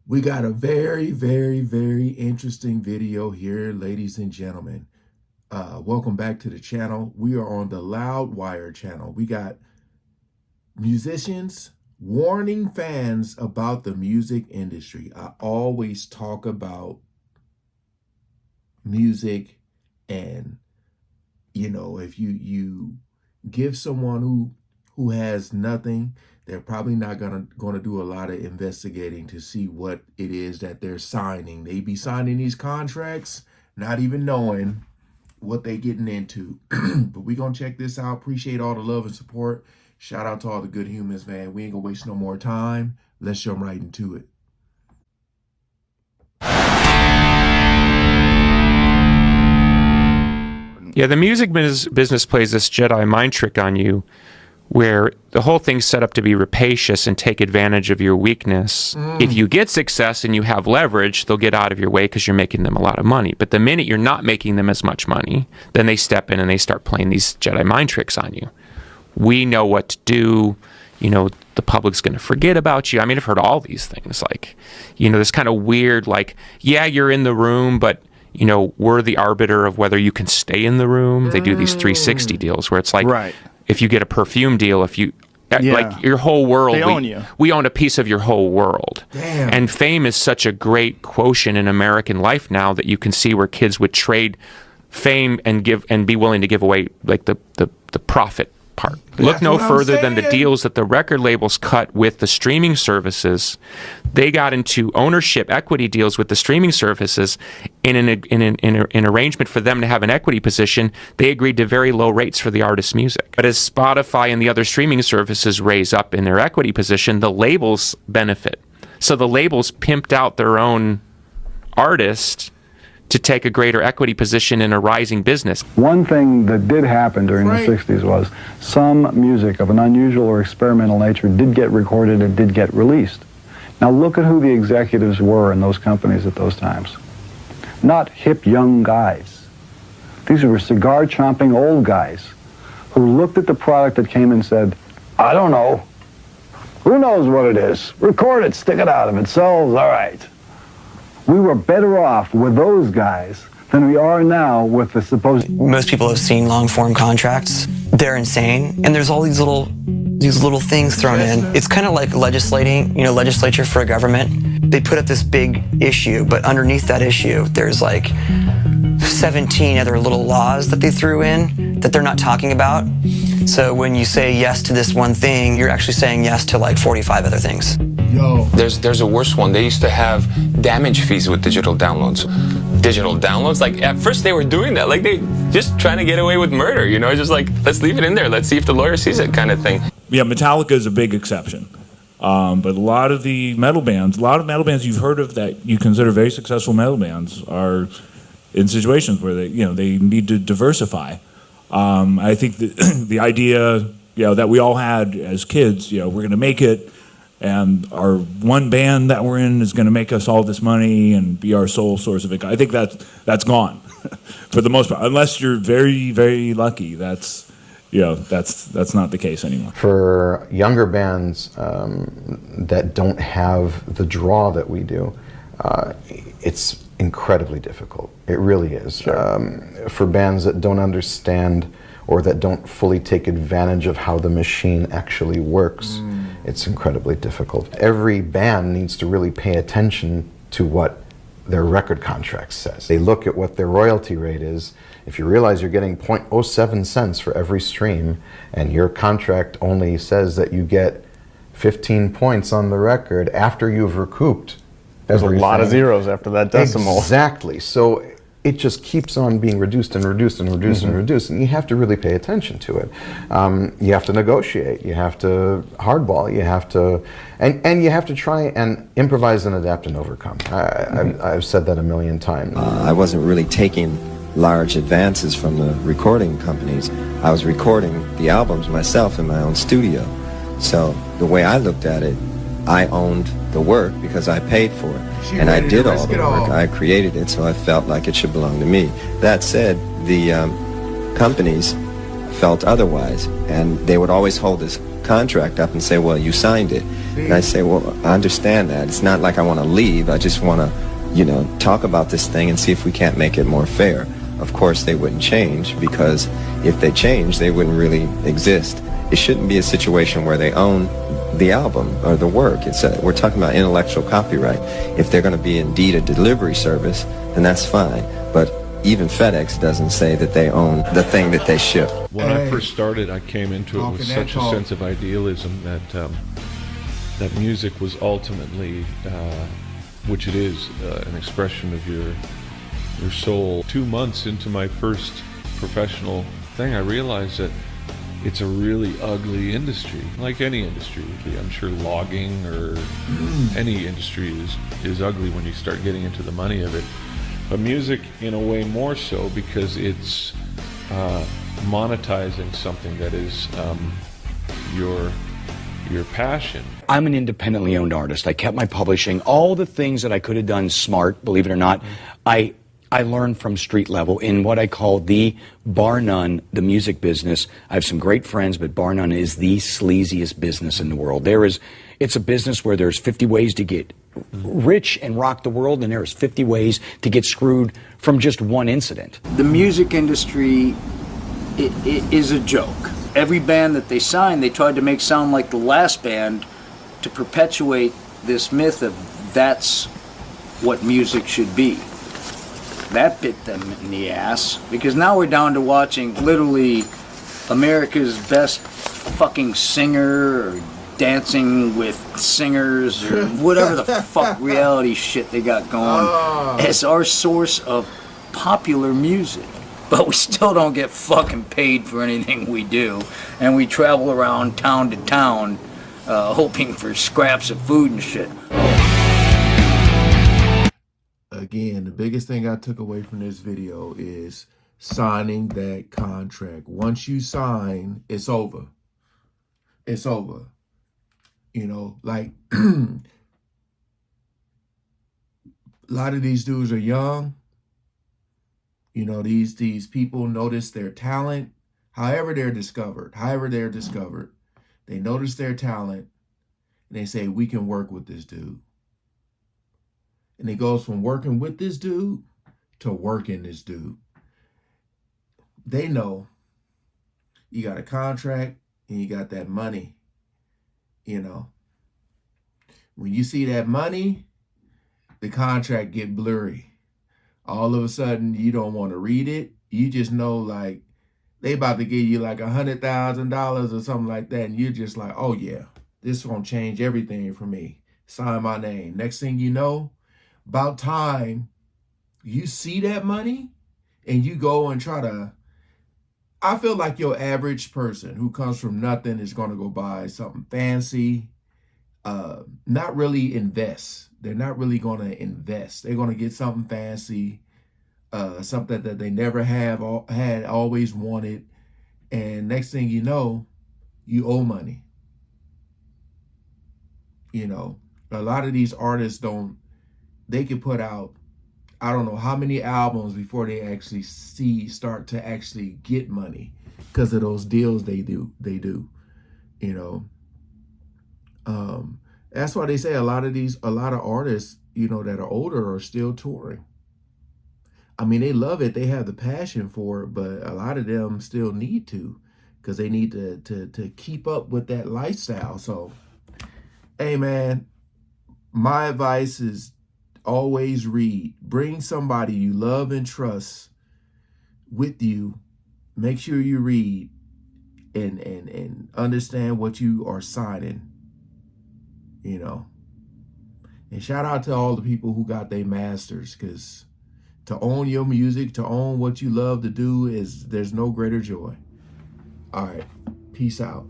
We got a very interesting video here, ladies and gentlemen. Welcome back to the channel. We are on the Loudwire channel. We got musicians warning fans about the music industry. I always talk about music, and if you give someone who has nothing, they're probably not gonna do a lot of investigating to see what it is that they're signing. They be signing these contracts not even knowing what they getting into. But we gonna check this out. Appreciate all the love and support. Shout out to all the good humans, man. We ain't gonna waste no more time. Let's jump right into it. Yeah, the music business plays this Jedi mind trick on you where the whole thing's set up to be rapacious and take advantage of your weakness. If you get success and you have leverage, they'll get out of your way because you're making them a lot of money. But the minute you're not making them as much money, then they step in and they start playing these Jedi mind tricks on you. We know what to do. The public's going to forget about you. I mean, I've heard all these things. Like, this kind of weird, like, yeah, you're in the room, but we're the arbiter of whether you can stay in the room. They do these 360 deals where it's like, right. If you get a perfume deal, like your whole world, they own you. We own a piece of your whole world. Damn. And fame is such a great quotient in American life now that you can see where kids would trade fame and be willing to give away like the profit part. Look no further than the deals that the record labels cut with the streaming services. They got into ownership equity deals with the streaming services in an arrangement for them to have an equity position. They agreed to very low rates for the artist's music. But as Spotify and the other streaming services raise up in their equity position, the labels benefit. So the labels pimped out their own artist to take a greater equity position in a rising business. One thing that did happen during the 60s was some music of an unusual or experimental nature did get recorded and did get released. Now look at who the executives were in those companies at those times. Not hip young guys. These were cigar-chomping old guys who looked at the product that came and said, I don't know. Who knows what it is? Record it, stick it out. If it sells, all right. We were better off with those guys than we are now with the supposed... Most people have seen long-form contracts. They're insane, and there's all these little things thrown in. It's kind of like legislature for a government. They put up this big issue, but underneath that issue, there's like 17 other little laws that they threw in that they're not talking about. So when you say yes to this one thing, you're actually saying yes to like 45 other things. Yo. There's a worse one. They used to have damage fees with digital downloads. Digital downloads, like at first they were doing that, like they just trying to get away with murder, just like, let's leave it in there, let's see if the lawyer sees it kind of thing. Yeah, Metallica is a big exception. But a lot of metal bands you've heard of that you consider very successful metal bands are in situations where they need to diversify. I think the idea that we all had as kids, we're going to make it, and our one band that we're in is going to make us all this money and be our sole source of income. I think that's gone for the most part, unless you're very, very lucky. That's not the case anymore. For younger bands that don't have the draw that we do, it's incredibly difficult. It really is. Sure. For bands that don't understand or that don't fully take advantage of how the machine actually works, it's incredibly difficult. Every band needs to really pay attention to what their record contract says. They look at what their royalty rate is. If you realize you're getting 0.07 cents for every stream, and your contract only says that you get 15 points on the record after you've recouped everything. There's a lot of zeros after that decimal. Exactly. So it just keeps on being reduced and reduced and reduced and reduced, and you have to really pay attention to it. You have to negotiate, you have to hardball, you have to, and you have to try and improvise and adapt and overcome. I've said that a million times. I wasn't really taking large advances from the recording companies. I was recording the albums myself in my own studio. So the way I looked at it, I owned the work because I paid for it. And I did all the work. I created it, so I felt like it should belong to me. That said, the companies felt otherwise, and they would always hold this contract up and say, well, you signed it. And I say, well, I understand that. It's not like I want to leave. I just want to, talk about this thing and see if we can't make it more fair. Of course, they wouldn't change, because if they changed, they wouldn't really exist. It shouldn't be a situation where they own the album or the work. We're talking about intellectual copyright. If they're going to be indeed a delivery service, then that's fine. But even FedEx doesn't say that they own the thing that they ship. When I first started, I came into it with such a sense of idealism that music was ultimately, which it is, an expression of your soul. 2 months into my first professional thing, I realized that it's a really ugly industry, like any industry would be. I'm sure logging or any industry is ugly when you start getting into the money of it. But music, in a way, more so, because it's monetizing something that is your passion. I'm an independently owned artist. I kept my publishing. All the things that I could have done smart, believe it or not, I learned from street level in what I call bar none, the music business. I have some great friends, but bar none is the sleaziest business in the world. It's a business where there's 50 ways to get rich and rock the world, and there's 50 ways to get screwed from just one incident. The music industry it is a joke. Every band that they signed, they tried to make sound like the last band to perpetuate this myth of that's what music should be. That bit them in the ass, because now we're down to watching literally America's best fucking singer or Dancing with Singers or whatever the fuck reality shit they got going as our source of popular music. But we still don't get fucking paid for anything we do, and we travel around town to town hoping for scraps of food and shit. Again, the biggest thing I took away from this video is signing that contract. Once you sign, it's over. It's over. Like a lot of these dudes are young. These people notice their talent, however they're discovered. They notice their talent, and they say, we can work with this dude. And it goes from working with this dude to working this dude. They know you got a contract and you got that money. When you see that money, the contract get blurry. All of a sudden, you don't want to read it. You just know, like, they about to give you like $100,000 or something like that. And you're just like, oh yeah, this is going to change everything for me. Sign my name. Next thing you know, about time you see that money and you go and try to, I feel like your average person who comes from nothing is going to go buy something fancy, not really invest. They're not really going to invest. They're going to get something fancy, something that they never had always wanted. And next thing you know, you owe money. A lot of these artists they can put out, I don't know how many albums before they actually start to actually get money because of those deals they do. That's why they say a lot of artists, that are older are still touring. I mean, they love it. They have the passion for it, but a lot of them still need to, because they need to keep up with that lifestyle. So, hey man, my advice is always read. Bring somebody you love and trust with you. Make sure you read and understand what you are signing, And shout out to all the people who got their masters, because to own your music, to own what you love to do, there's no greater joy. All right, peace out.